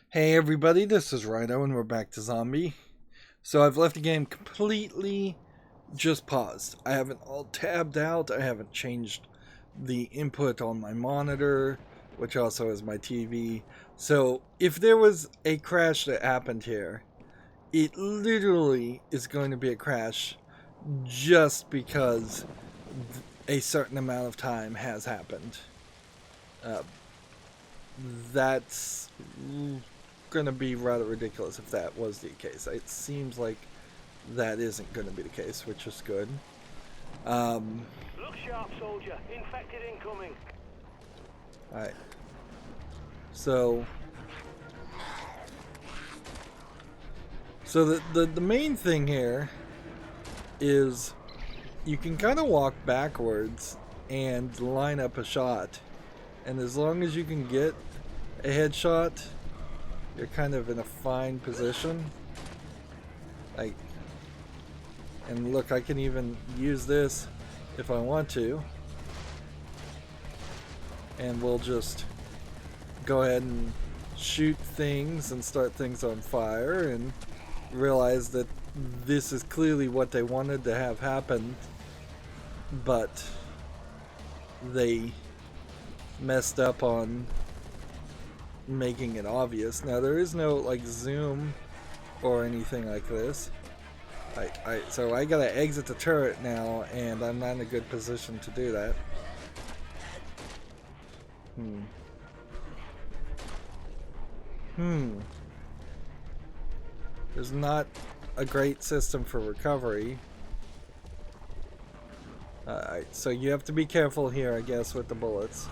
Hey everybody, this is Rydo and we're back to Zombie. So I've left the game completely just paused. I haven't all tabbed out, I haven't changed the input on my monitor, which also is my TV. So if there was a crash that happened here, it literally is going to be a crash just because a certain amount of time has happened. Uh, that's going to be rather ridiculous if that was the case. It seems like that isn't going to be the case, which is good. Look sharp, soldier. Infected incoming. Alright. So the main thing here is you can kind of walk backwards and line up a shot. And as long as you can get a headshot, you're kind of in a fine position. Like, and look, I can even use this if I want to. And we'll just go ahead and shoot things and start things on fire and realize that this is clearly what they wanted to have happen, but they messed up on making it obvious. Now there is no like zoom or anything like this. So I gotta exit the turret now, and I'm not in a good position to do that. There's not a great system for recovery. Alright, so you have to be careful here, I guess, with the bullets.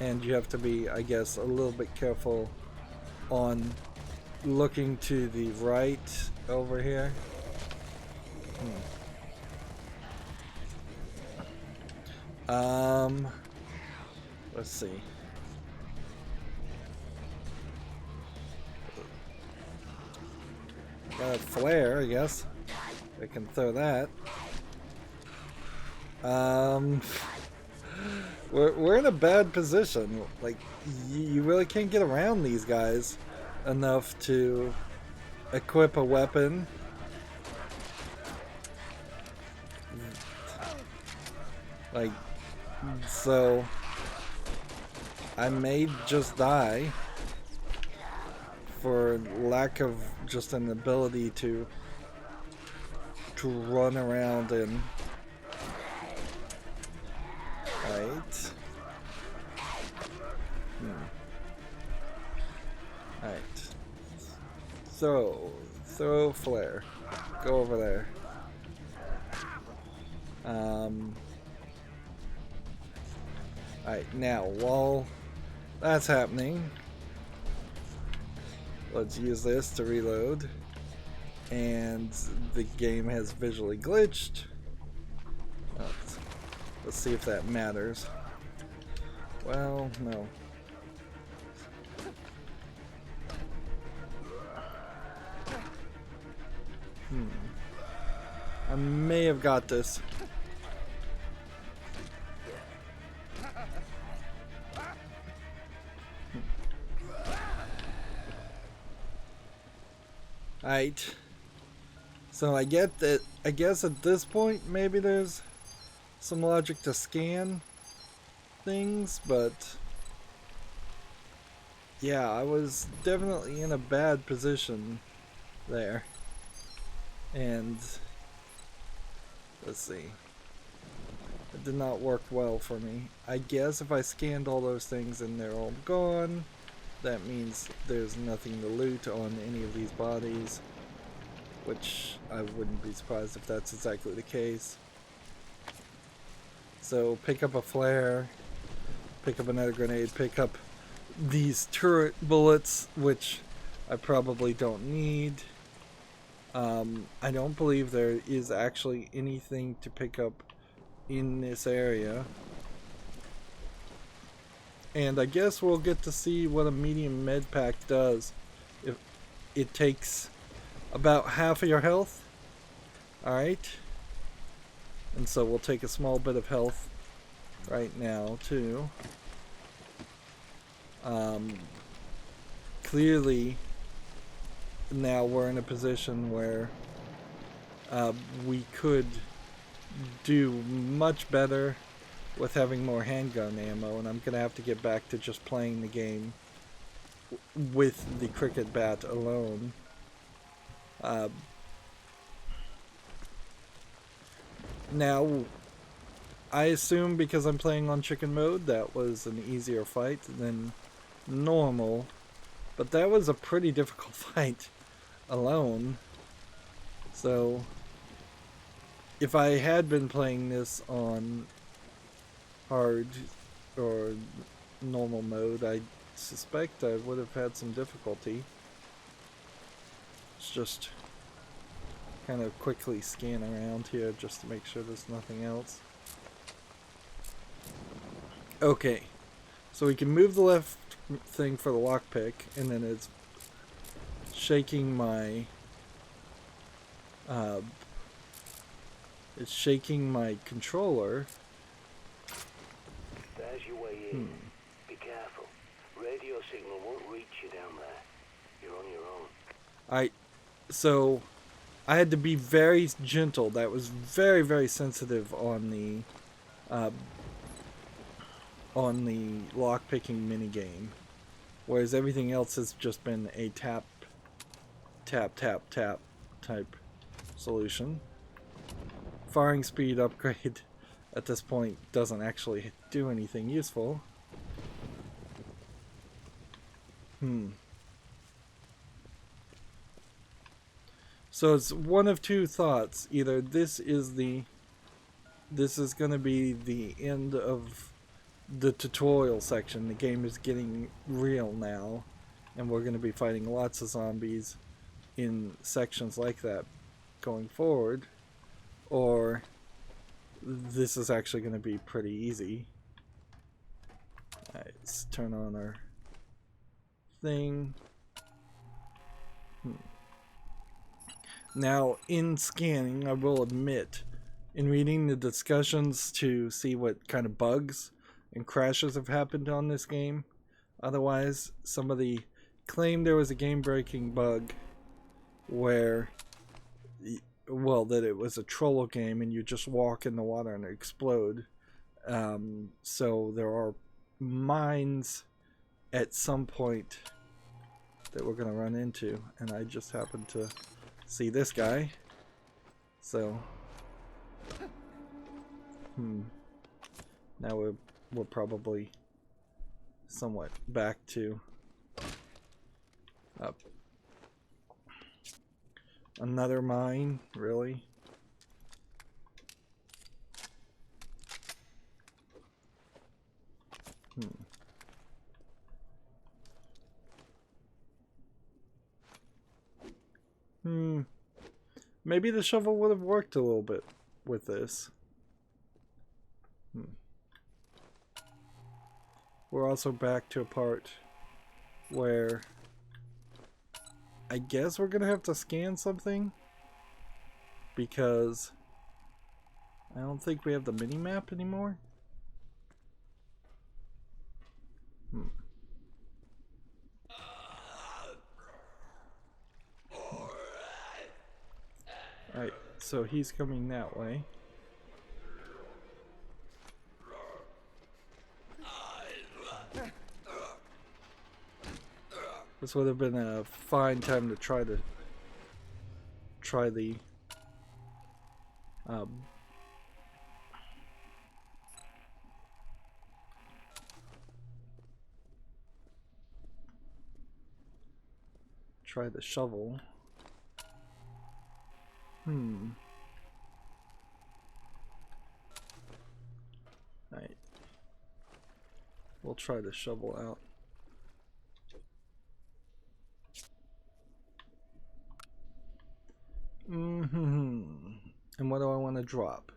And you have to be, I guess, a little bit careful on looking to the right over here. Let's see. Got a flare, I guess. I can throw that. We're in a bad position. Like, you really can't get around these guys enough to equip a weapon. Like, so I may just die for lack of just an ability to run around and right. Alright. Throw flare. Go over there. Alright, now while that's happening, let's use this to reload. And the game has visually glitched. Let's see if that matters. Well, no. I may have got this. Alright. So I get that, I guess at this point maybe there's some logic to scan things, but yeah, I was definitely in a bad position there. And let's see. It did not work well for me. I guess if I scanned all those things and they're all gone, that means there's nothing to loot on any of these bodies, which I wouldn't be surprised if that's exactly the case. So pick up a flare, pick up another grenade, pick up these turret bullets, which I probably don't need. I don't believe there is actually anything to pick up in this area. And I guess we'll get to see what a medium med pack does. If it takes about half of your health. Alright. And so we'll take a small bit of health right now too. Clearly, now we're in a position where we could do much better with having more handgun ammo, and I'm going to have to get back to just playing the game with the cricket bat alone. Now, I assume because I'm playing on chicken mode, that was an easier fight than normal, but that was a pretty difficult fight alone. So, if I had been playing this on hard or normal mode, I suspect I would have had some difficulty. It's just kind of quickly scan around here just to make sure there's nothing else. Okay, so we can move the left thing for the lockpick, and then it's shaking my controller. There's your way in. Be careful. Radio signal won't reach you down there. You're on your own. So I had to be very gentle. That was very, very sensitive on the lockpicking minigame, whereas everything else has just been a tap, tap, tap, tap type solution. Firing speed upgrade at this point doesn't actually do anything useful. So it's one of two thoughts. Either this is going to be the end of the tutorial section. The game is getting real now, and we're going to be fighting lots of zombies in sections like that going forward, or this is actually going to be pretty easy. Alright, let's turn on our thing. Now, in scanning, I will admit, in reading the discussions to see what kind of bugs and crashes have happened on this game, otherwise, somebody claimed there was a game-breaking bug where, well, that it was a troll game and you just walk in the water and explode. So there are mines at some point that we're going to run into, and I just happened to see this guy. So now we're probably somewhat back to another mine, really. Maybe the shovel would have worked a little bit with this. We're also back to a part where I guess we're gonna have to scan something, because I don't think we have the mini-map anymore. Alright, so he's coming that way. This would have been a fine time to try the try the shovel. Right. We'll try the shovel out. And what do I want to drop?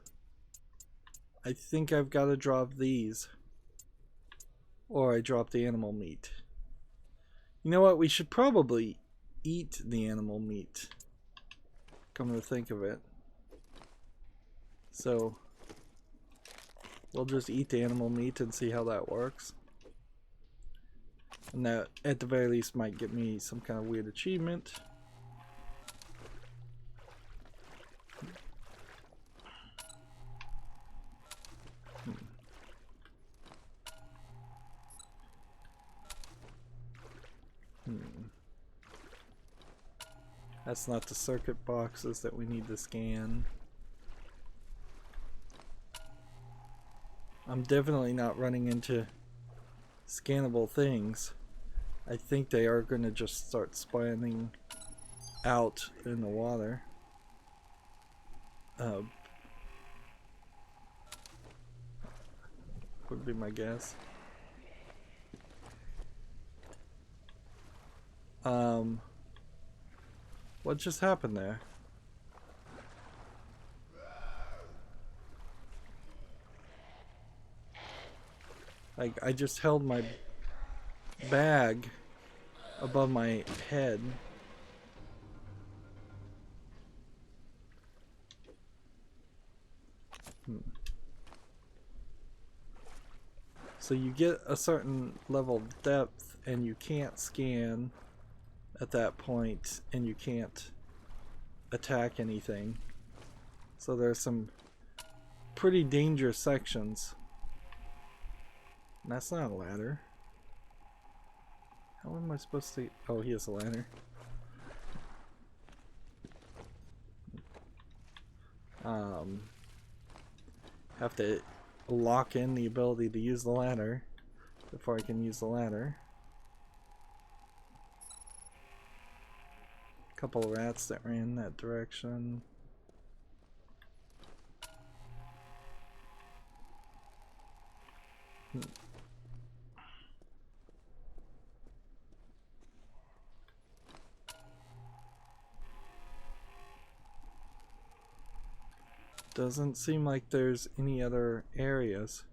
I think I've got to drop these. Or I drop the animal meat. You know what? We should probably eat the animal meat, come to think of it. So we'll just eat the animal meat and see how that works. And that, at the very least, might get me some kind of weird achievement. That's not the circuit boxes that we need to scan. I'm definitely not running into scannable things. I think they are going to just start spawning out in the water. Would be my guess. What just happened there? Like, I just held my bag above my head. So you get a certain level of depth and you can't scan at that point, and you can't attack anything. So there's some pretty dangerous sections. And that's not a ladder. How am I supposed to... Oh, he has a ladder. Have to lock in the ability to use the ladder before I can use the ladder. Couple of rats that ran that direction. Doesn't seem like there's any other areas.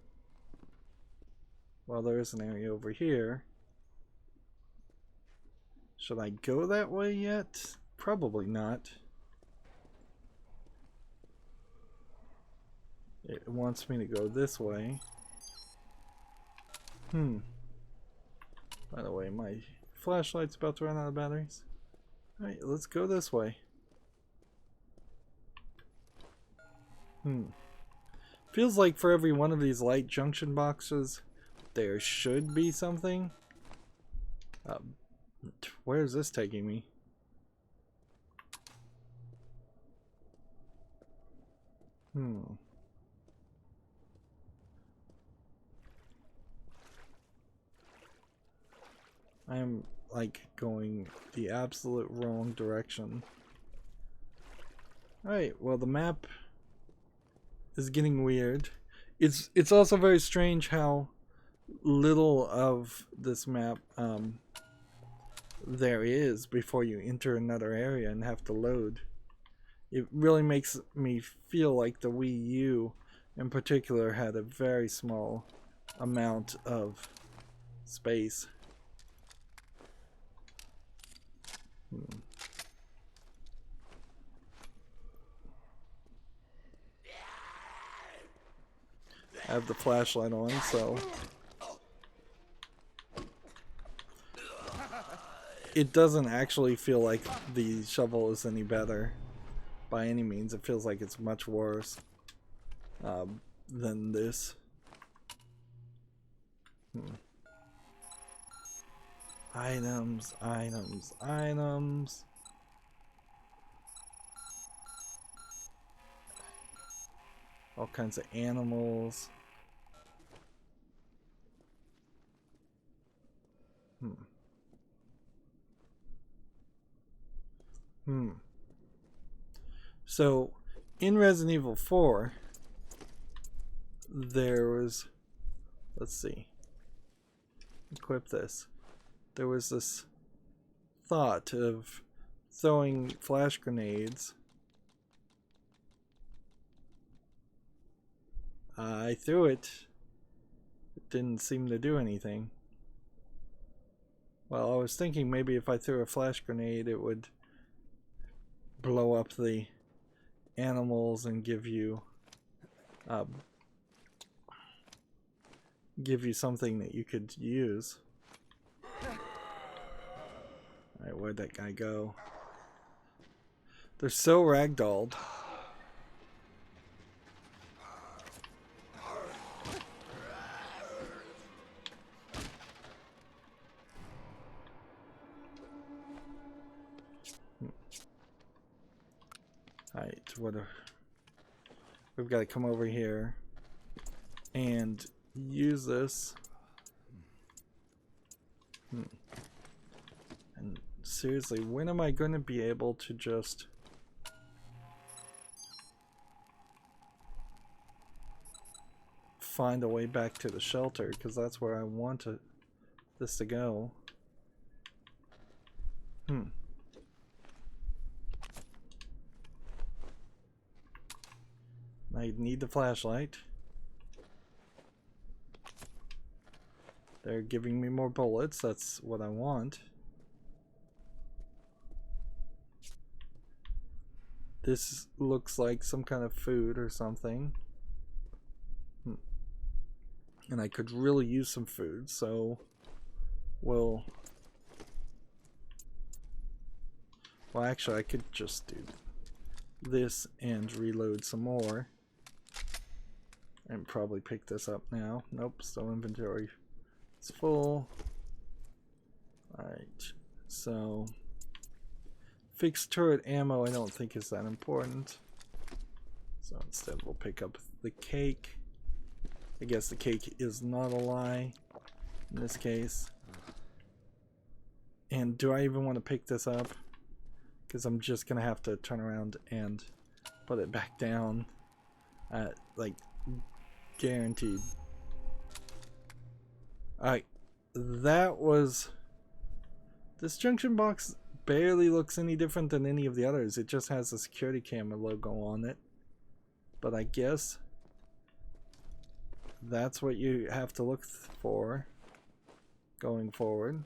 Well, there is an area over here. Should I go that way yet? Probably not. It wants me to go this way. By the way, my flashlight's about to run out of batteries. Alright, let's go this way. Feels like for every one of these light junction boxes, there should be something. Where is this taking me? I am like going the absolute wrong direction. Alright, well the map is getting weird. It's also very strange how little of this map there is before you enter another area and have to load. It really makes me feel like the Wii U in particular had a very small amount of space. I have the flashlight on, so it doesn't actually feel like the shovel is any better by any means. It feels like it's much worse than this. Items, items, items. All kinds of animals. So, in Resident Evil 4, there was, let's see, equip this. There was this thought of throwing flash grenades. I threw it. It didn't seem to do anything. Well, I was thinking maybe if I threw a flash grenade, it would blow up the animals and give you something that you could use. Alright, where'd that guy go? They're so ragdolled. Alright, we've got to come over here and use this. And seriously, when am I going to be able to just find a way back to the shelter? Because that's where I want this to go. I need the flashlight. They're giving me more bullets. That's what I want. This looks like some kind of food or something. And I could really use some food, so well, actually I could just do this and reload some more. And probably pick this up now. Nope, still inventory. It's full. Alright, so fixed turret ammo I don't think is that important. So instead we'll pick up the cake. I guess the cake is not a lie in this case. And do I even want to pick this up? Because I'm just gonna have to turn around and put it back down. Like, guaranteed. Alright, that was... This junction box barely looks any different than any of the others. It just has a security camera logo on it. But I guess that's what you have to look for going forward.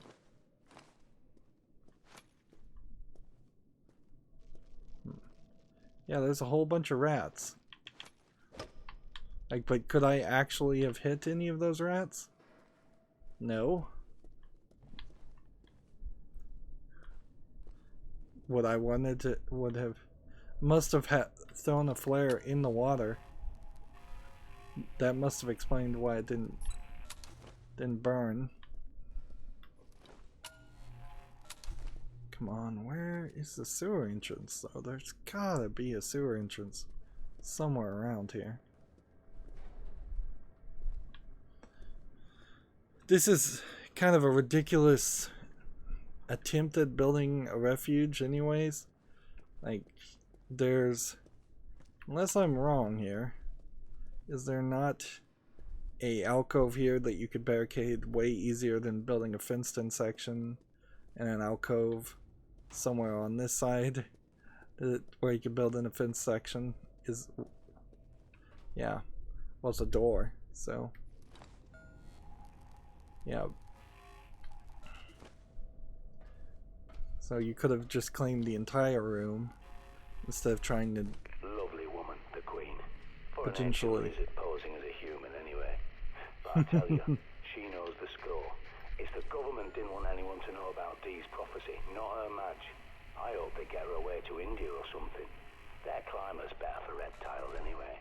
Yeah, there's a whole bunch of rats. Like, but could I actually have hit any of those rats? No. What I wanted to must have thrown a flare in the water. That must have explained why it didn't burn. Come on, where is the sewer entrance though? There's gotta be a sewer entrance somewhere around here. This is kind of a ridiculous attempt at building a refuge anyways. Like, there's, unless I'm wrong here, is there not a alcove here that you could barricade way easier than building a fenced in section and an alcove somewhere on this side where you could build in a fenced section? Is, yeah, well, it's a door, so yeah. So you could have just claimed the entire room instead of trying to Lovely woman, the queen. For potentially. an ancient wizard posing as a human anyway. But I tell you, she knows the score. It's the government didn't want anyone to know about Dee's prophecy, not her match. I hope they get her away to India or something. Their climate's better for reptiles anyway.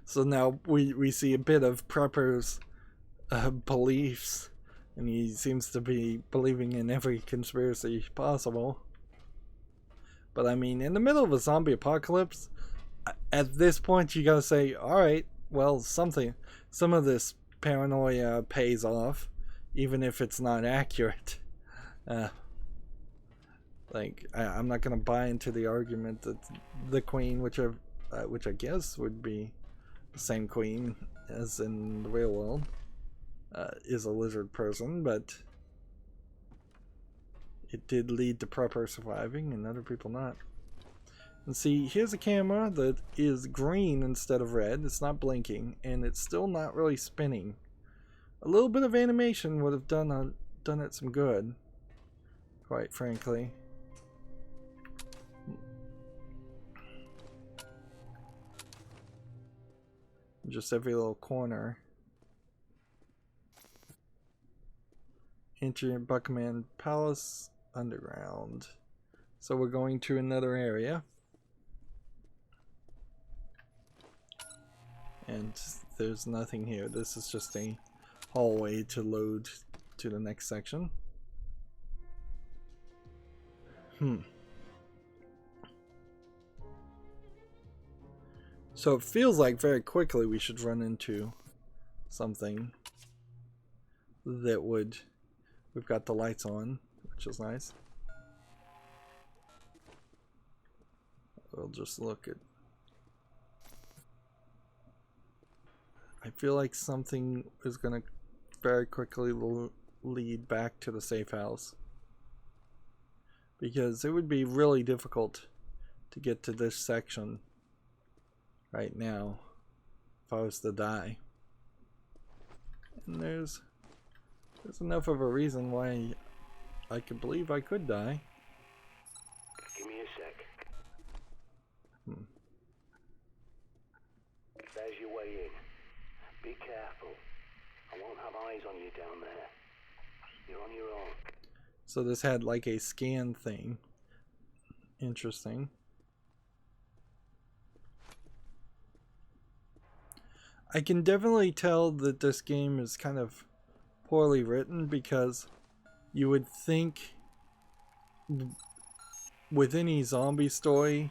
So now we see a bit of Prepper's beliefs, and he seems to be believing in every conspiracy possible. But I mean, in the middle of a zombie apocalypse, at this point you gotta say, alright, well, some of this paranoia pays off, even if it's not accurate. Like, I'm not gonna buy into the argument that the queen, which I guess would be the same queen as in the real world, is a lizard person, but it did lead to Prepper surviving and other people not. And see, here's a camera that is green instead of red. It's not blinking, and it's still not really spinning. A little bit of animation would have done it some good, quite frankly. Just every little corner. Enter Buckman Palace underground. So we're going to another area. And there's nothing here. This is just a hallway to load to the next section. So it feels like very quickly we should run into something that would... We've got the lights on, which is nice. We'll just look at... I feel like something is going to very quickly lead back to the safe house. Because it would be really difficult to get to this section right now if I was to die. And there's enough of a reason why I could believe I could die. Give me a sec. There's your way in. Be careful. I won't have eyes on you down there. You're on your own. So this had like a scan thing. Interesting. I can definitely tell that this game is kind of poorly written, because you would think with any zombie story,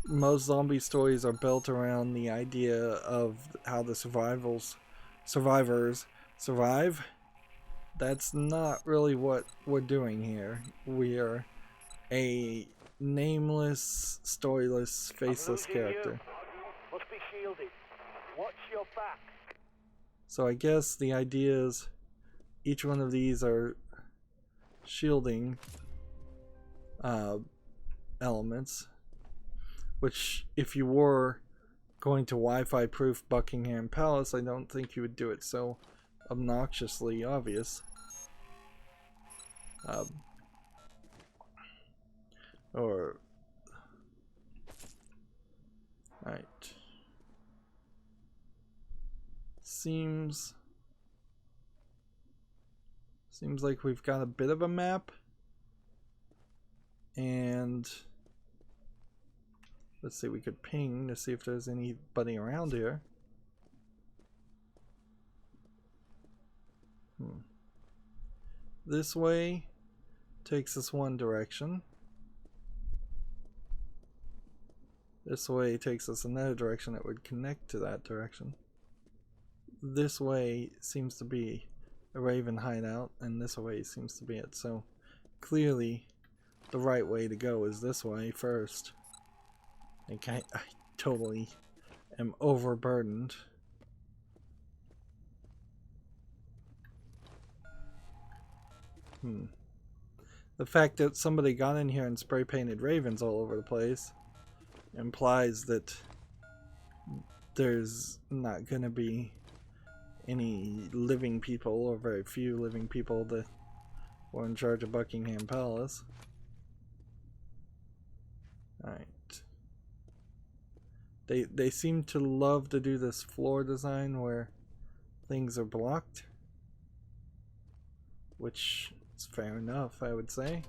most zombie stories are built around the idea of how the survivors survive. That's not really what we're doing here. We are a nameless, storyless, faceless character. Must be shielded. Watch your back. So I guess the idea is each one of these are shielding elements, which if you were going to Wi-Fi proof Buckingham Palace, I don't think you would do it so obnoxiously obvious. Right. Seems like we've got a bit of a map, and let's see, we could ping to see if there's anybody around here. This way takes us one direction. This way takes us another direction that would connect to that direction. This way seems to be a raven hideout, and this way seems to be it. So clearly the right way to go is this way first. I totally am overburdened. The fact that somebody got in here and spray painted ravens all over the place implies that there's not gonna be any living people, or very few living people, that were in charge of Buckingham Palace. Alright. They seem to love to do this floor design where things are blocked, which is fair enough, I would say.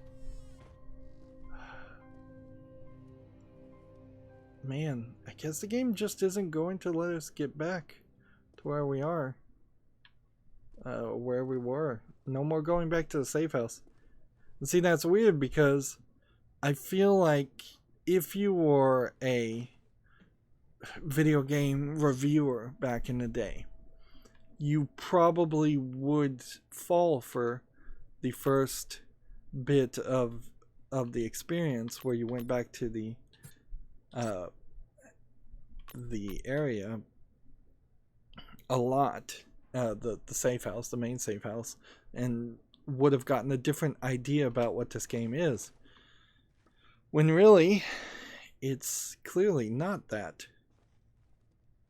Man, I guess the game just isn't going to let us get back to where we are. Where we were. No more going back to the safe house. And see, that's weird, because I feel like if you were a video game reviewer back in the day, you probably would fall for the first bit of the experience where you went back to the area a lot, the safe house, the main safe house, and would have gotten a different idea about what this game is, when really it's clearly not that.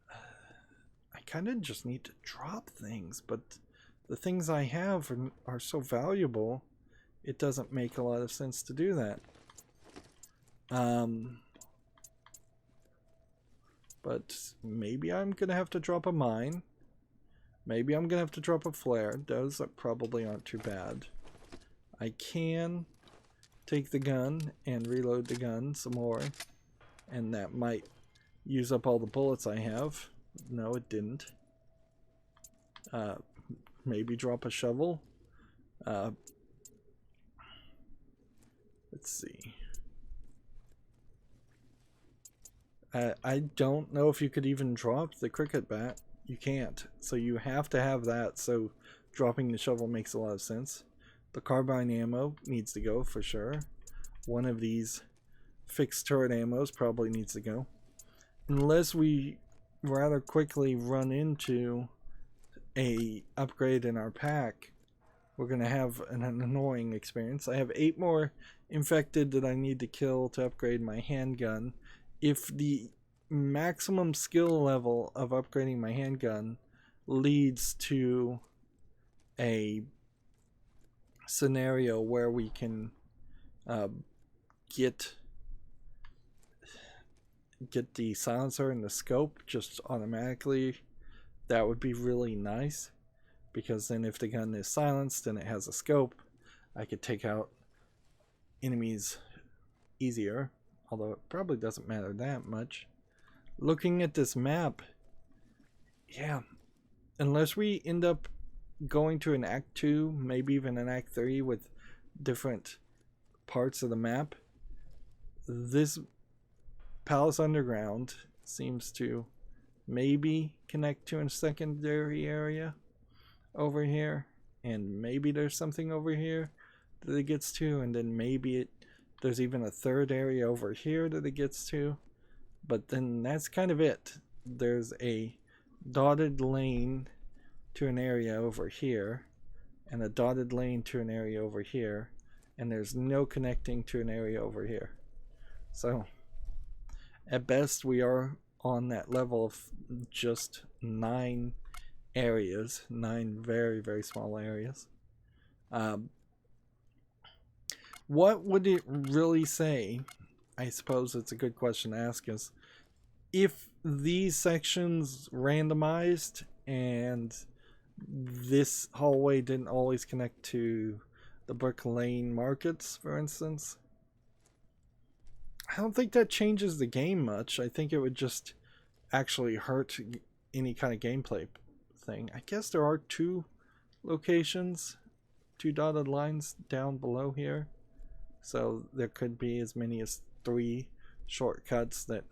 I kind of just need to drop things, but the things I have are so valuable, it doesn't make a lot of sense to do that. But maybe I'm gonna have to drop a mine. Maybe I'm gonna have to drop a flare. Those probably aren't too bad. I can take the gun and reload the gun some more, and that might use up all the bullets I have. No, it didn't. Maybe drop a shovel. Let's see. I don't know if you could even drop the cricket bat. You can't. So you have to have that. So dropping the shovel makes a lot of sense. The carbine ammo needs to go for sure. One of these fixed turret ammos probably needs to go. Unless we rather quickly run into a upgrade in our pack, we're going to have an annoying experience. I have 8 more infected that I need to kill to upgrade my handgun. If the maximum skill level of upgrading my handgun leads to a scenario where we can get the silencer and the scope just automatically, that would be really nice, because then if the gun is silenced and it has a scope, I could take out enemies easier, although it probably doesn't matter that much. Looking at this map, yeah, unless we end up going to an Act 2, maybe even an Act 3 with different parts of the map, this Palace Underground seems to maybe connect to a secondary area over here, and maybe there's something over here that it gets to, and then maybe there's even a third area over here that it gets to, but then that's kind of it. There's a dotted lane to an area over here, and a dotted lane to an area over here, and there's no connecting to an area over here. So at best we are on that level of just 9 areas, 9 very, very small areas. What would it really say? I suppose it's a good question to ask, is if these sections randomized and this hallway didn't always connect to the Brick Lane markets, for instance. I don't think that changes the game much. I think it would just actually hurt any kind of gameplay thing. I guess there are 2 locations, 2 dotted lines down below here, so there could be as many as 3 shortcuts that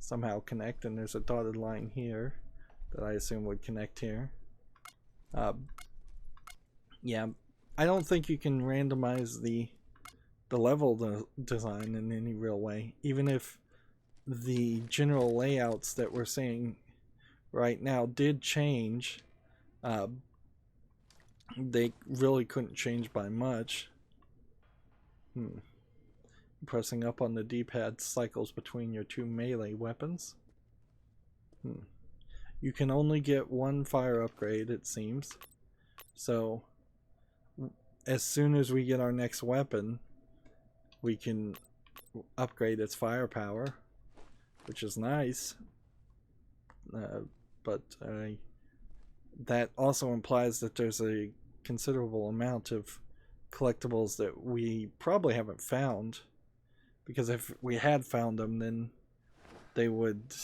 somehow connect, and there's a dotted line here that I assume would connect here. Yeah, I don't think you can randomize the level design in any real way, even if the general layouts that we're seeing right now did change. They really couldn't change by much. Pressing up on the D-pad cycles between your 2 melee weapons. You can only get 1 fire upgrade, it seems. So as soon as we get our next weapon, we can upgrade its firepower, which is nice. But that also implies that there's a considerable amount of collectibles that we probably haven't found, because if we had found them, then they would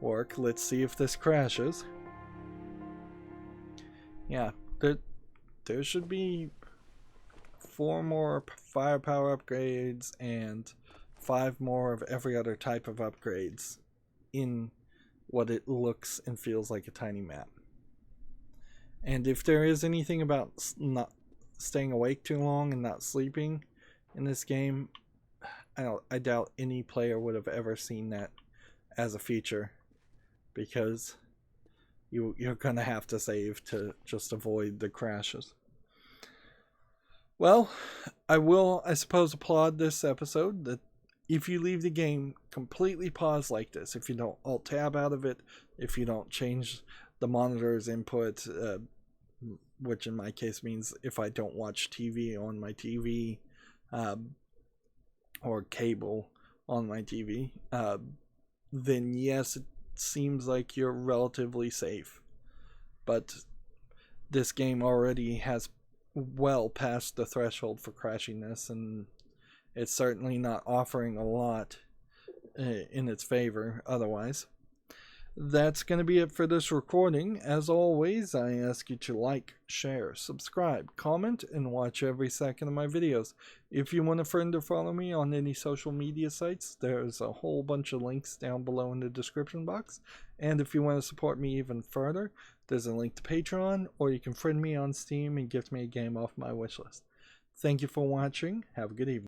work. Let's see if this crashes. Yeah, there should be 4 more firepower upgrades and 5 more of every other type of upgrades in what it looks and feels like a tiny map. And if there is anything about not staying awake too long and not sleeping in this game, I doubt any player would have ever seen that as a feature, because you're gonna have to save to just avoid the crashes. Well, I will, I suppose, applaud this episode that if you leave the game completely paused like this, if you don't alt tab out of it, if you don't change the monitor's input, which in my case means if I don't watch TV on my TV, or cable on my TV, then yes, it seems like you're relatively safe. but this game already has well past the threshold for crashiness, and it's certainly not offering a lot in its favor otherwise. That's going to be it for this recording. As always, I ask you to like, share, subscribe, comment, and watch every second of my videos. If you want a friend or follow me on any social media sites, there's a whole bunch of links down below in the description box. And if you want to support me even further, there's a link to Patreon, or you can friend me on Steam and gift me a game off my wishlist. Thank you for watching. Have a good evening.